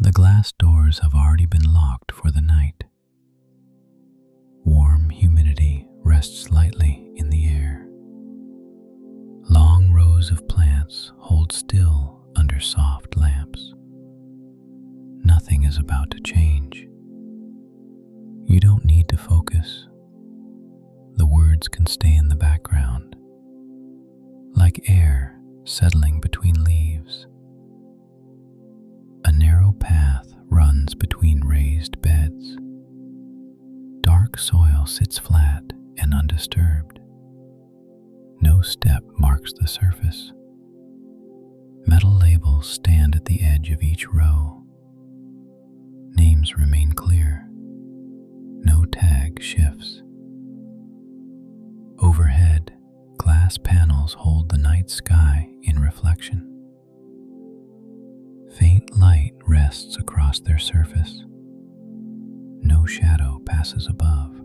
The glass doors have already been locked for the night. Warm humidity rests lightly in the air. Long rows of plants hold still under soft lamps. Nothing is about to change. You don't need to focus. The words can stay in the background, like air settling between leaves. A narrow path runs between raised beds. Dark soil sits flat and undisturbed. No step marks the surface. Metal labels stand at the edge of each row. Names remain clear. No tag shifts. Overhead, glass panels hold the night sky in reflection. Faint light rests across their surface. No shadow passes above.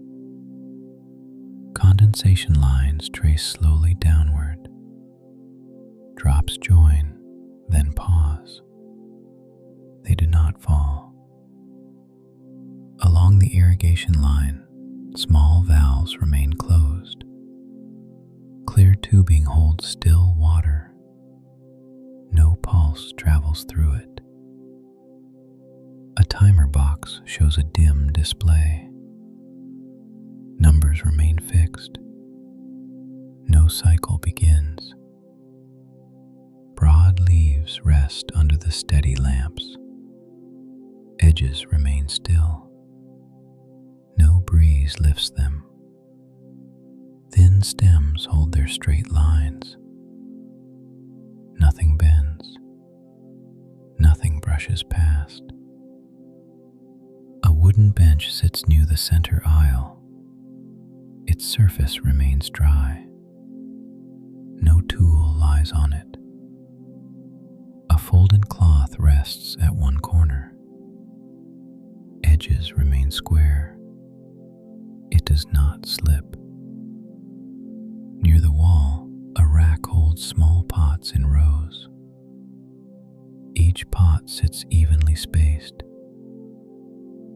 Condensation lines trace slowly downward. Drops join, then pause. They do not fall. Along the irrigation line, small valves remain closed. Clear tubing holds still water. No pulse travels through it. A timer box shows a dim display. Numbers remain fixed. No cycle begins. Broad leaves rest under the steady lamps. Edges remain still. No breeze lifts them. Thin stems hold their straight lines. Nothing bends. Nothing brushes past. A wooden bench sits near the center aisle. Its surface remains dry. No tool lies on it. A folded cloth rests at one corner. Edges remain square. It does not slip. Near the wall, a rack holds small pots in rows. Each pot sits evenly spaced.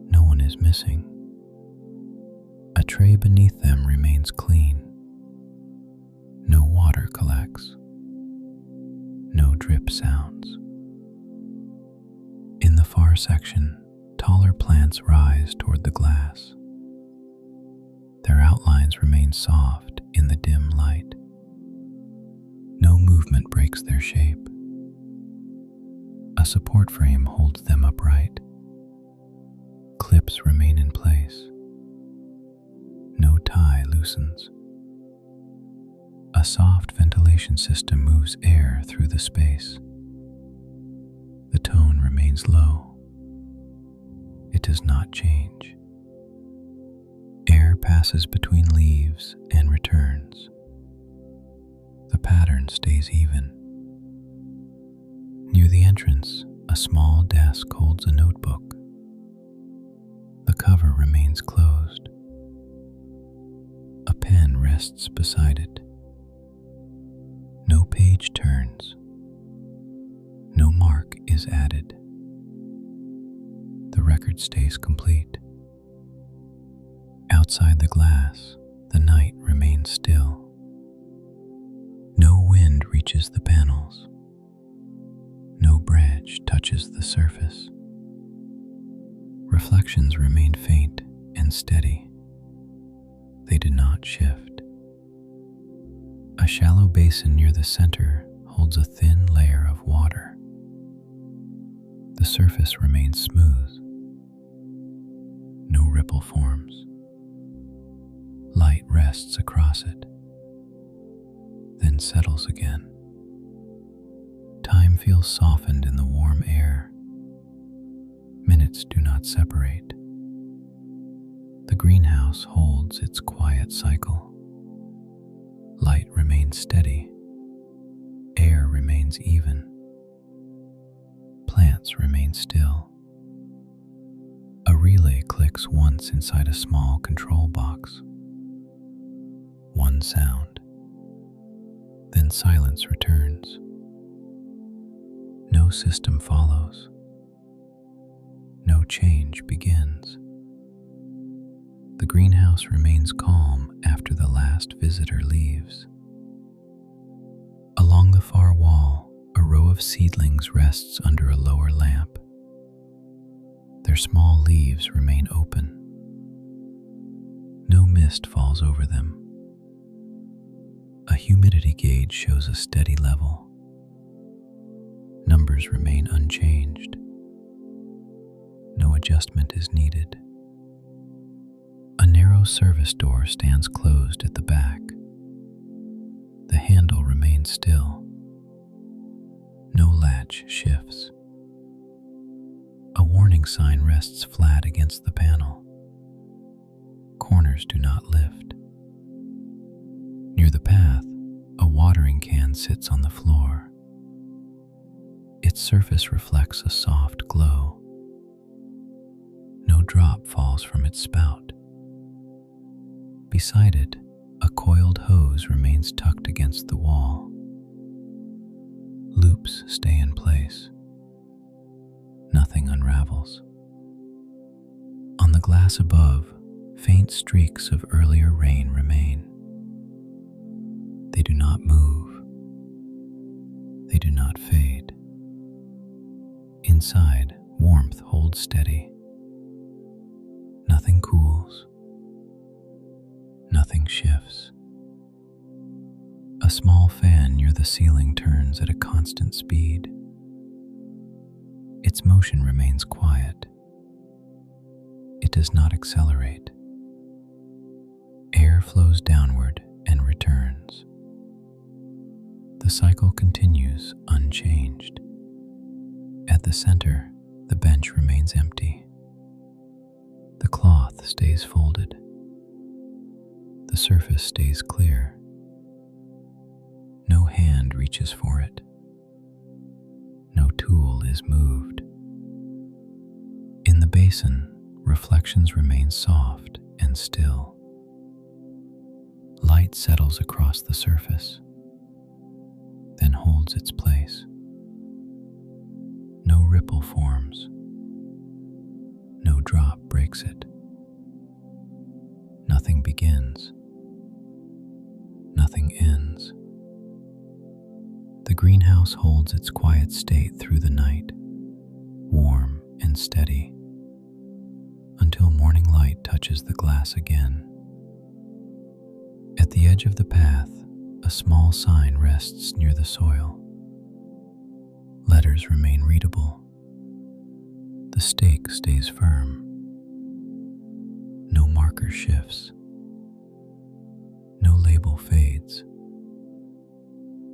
No one is missing. A tray beneath them remains clean. No water collects. No drip sounds. In the far section, taller plants rise toward the glass. Their outlines remain soft in the dim light. No movement breaks their shape. A support frame holds them upright. Clips remain in place. No tie loosens. A soft ventilation system moves air through the space. The tone remains low. It does not change. Air passes between leaves and returns. The pattern stays even. Near the entrance, a small desk holds a notebook. The cover remains closed. A pen rests beside it. No page turns. No mark is added. The record stays complete. Outside the glass, the night remains still. No wind reaches the panels. No branch touches the surface. Reflections remain faint and steady. They do not shift. A shallow basin near the center holds a thin layer of water. The surface remains smooth. No ripple forms. Light rests across it, then settles again. Time feels softened in the warm air. Minutes do not separate. The greenhouse holds its quiet cycle. Light remains steady. Air remains even. Plants remain still. A relay clicks once inside a small control box. One sound. Then silence returns. No system follows. change begins. The greenhouse remains calm after the last visitor leaves. Along the far wall, a row of seedlings rests under a lower lamp. Their small leaves remain open. No mist falls over them. A humidity gauge shows a steady level. Numbers remain unchanged. No adjustment is needed. A narrow service door stands closed at the back. The handle remains still. No latch shifts. A warning sign rests flat against the panel. Corners do not lift. Near the path, a watering can sits on the floor. Its surface reflects a soft glow. No drop falls from its spout. Beside it, a coiled hose remains tucked against the wall. Loops stay in place. Nothing unravels. On the glass above, faint streaks of earlier rain remain. They do not move. They do not fade. Inside, warmth holds steady. Nothing cools. Nothing shifts. A small fan near the ceiling turns at a constant speed. Its motion remains quiet. It does not accelerate. Air flows downward and returns. The cycle continues unchanged. At the center, the bench remains empty. The cloth stays folded. The surface stays clear. No hand reaches for it. No tool is moved. In the basin, reflections remain soft and still. Light settles across the surface, then holds its place. No ripple forms. No drop breaks it. Nothing begins. Nothing ends. The greenhouse holds its quiet state through the night, warm and steady, until morning light touches the glass again. At the edge of the path, a small sign rests near the soil. Letters remain readable. The stake stays firm. No marker shifts. No label fades.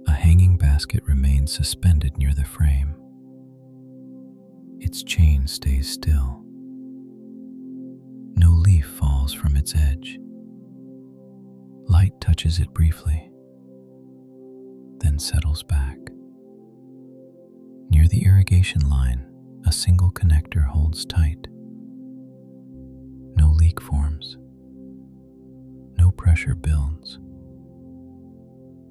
A hanging basket remains suspended near the frame. Its chain stays still. No leaf falls from its edge. Light touches it briefly, then settles back. Near the irrigation line, a single connector holds tight. No leak forms. No pressure builds.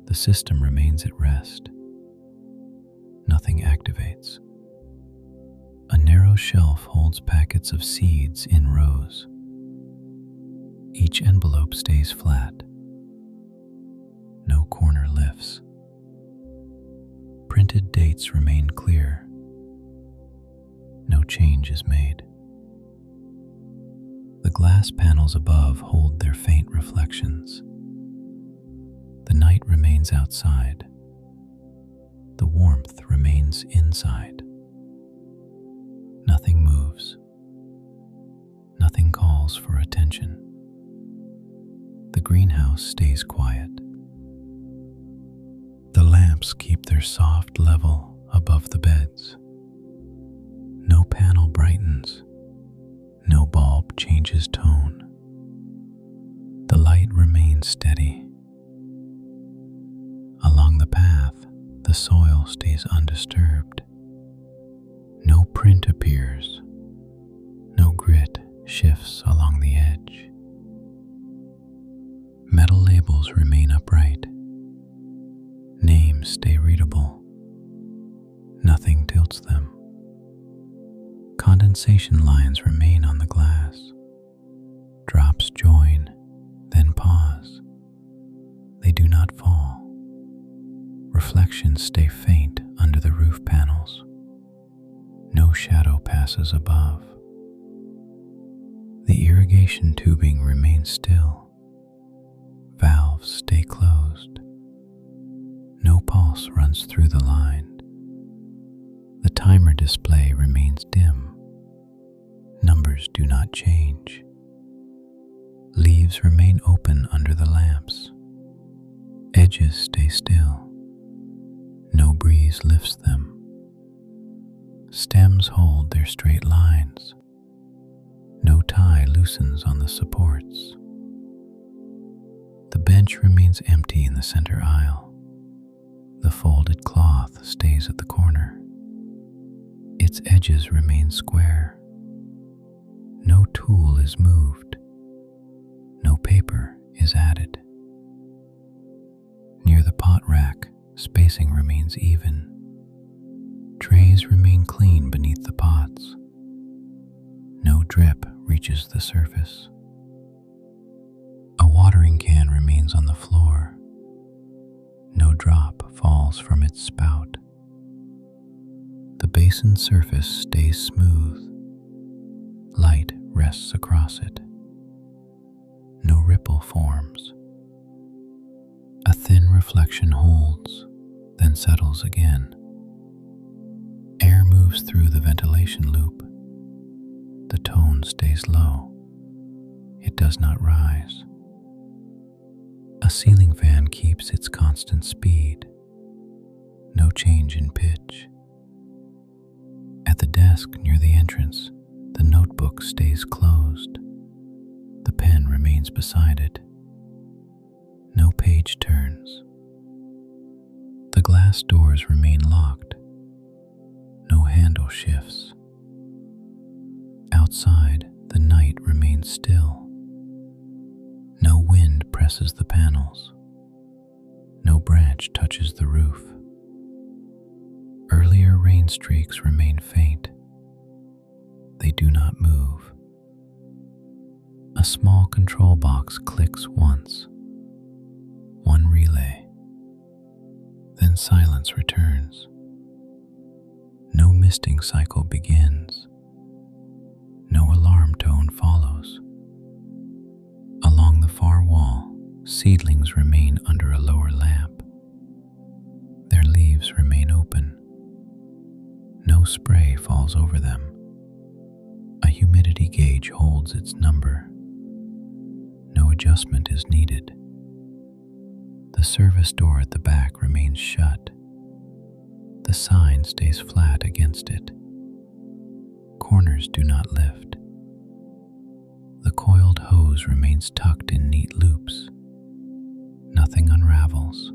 The system remains at rest. Nothing activates. A narrow shelf holds packets of seeds in rows. Each envelope stays flat. No corner lifts. Printed dates remain clear. No change is made. The glass panels above hold their faint reflections. The night remains outside. The warmth remains inside. Nothing moves. Nothing calls for attention. The greenhouse stays quiet. The lamps keep their soft level above the beds. No panel brightens. No bulb changes tone. The light remains steady. Along the path, the soil stays undisturbed. No print appears. No grit shifts along the edge. Metal labels remain upright. Names stay readable. Nothing tilts them. Condensation lines remain on the glass. Drops join, then pause. They do not fall. Reflections stay faint under the roof panels. No shadow passes above. The irrigation tubing remains still. Valves stay closed. No pulse runs through the line. The timer display remains dim. Numbers do not change. Leaves remain open under the lamps. Edges stay still. No breeze lifts them. Stems hold their straight lines. No tie loosens on the supports. The bench remains empty in the center aisle. The folded cloth stays at the corner. Its edges remain square. No tool is moved. No paper is added. Near the pot rack, spacing remains even. Trays remain clean beneath the pots. No drip reaches the surface. A watering can remains on the floor. No drop falls from its spout. The basin surface stays smooth. Light rests across it. No ripple forms. A thin reflection holds, then settles again. Air moves through the ventilation loop. The tone stays low. It does not rise. A ceiling fan keeps its constant speed. No change in pitch. At the desk near the entrance, the notebook stays closed. The pen remains beside it. No page turns. The glass doors remain locked. No handle shifts. Outside, the night remains still. No wind presses the panels. No branch touches the roof. Earlier rain streaks remain faint. They do not move. A small control box clicks once. One relay. Then silence returns. No misting cycle begins. No alarm tone follows. Along the far wall, seedlings remain under a lower lamp. Their leaves remain open. No spray falls over them. A humidity gauge holds its number. No adjustment is needed. The service door at the back remains shut. The sign stays flat against it. Corners do not lift. The coiled hose remains tucked in neat loops. Nothing unravels.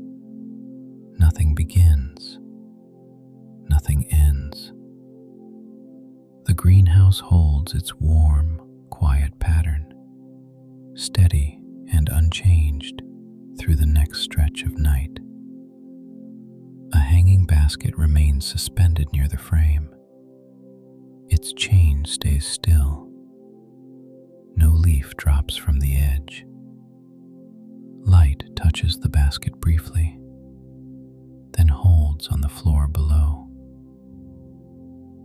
Nothing begins. Nothing ends. The greenhouse holds its warm, quiet pattern, steady and unchanged through the next stretch of night. A hanging basket remains suspended near the frame. Its chain stays still. No leaf drops from the edge. Light touches the basket briefly, then holds on the floor below.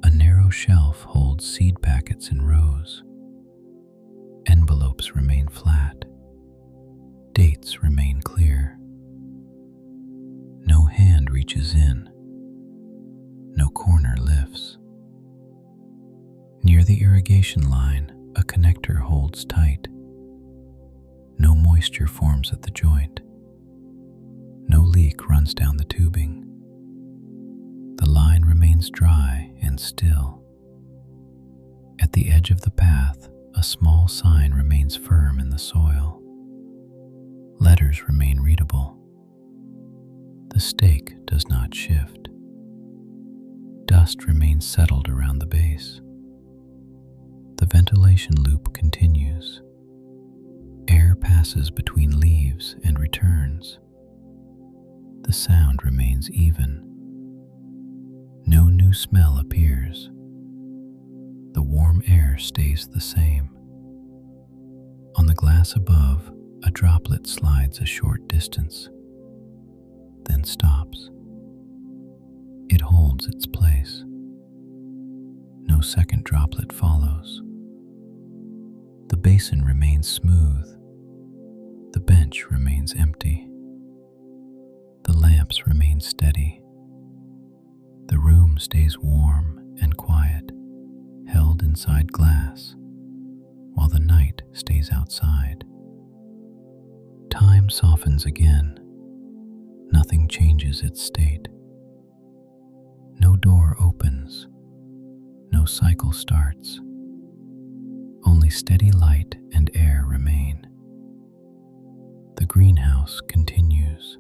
A narrow shelf holds seed packets in rows. Envelopes remain flat. Dates remain clear. No hand reaches in. No corner lifts. Near the irrigation line, a connector holds tight. No moisture forms at the joint. No leak runs down the tubing. The line remains dry and still. At the edge of the path, a small sign remains firm in the soil. Letters remain readable. The stake does not shift. Dust remains settled around the base. The ventilation loop continues. Air passes between leaves and returns. The sound remains even. No new smell appears. The warm air stays the same. On the glass above, a droplet slides a short distance, then stops. It holds its place. No second droplet follows. The basin remains smooth. The bench remains empty. The lamps remain steady. The room stays warm and quiet, held inside glass, while the night stays outside. Time softens again. Nothing changes its state. No door opens. No cycle starts. Only steady light and air remain. The greenhouse continues.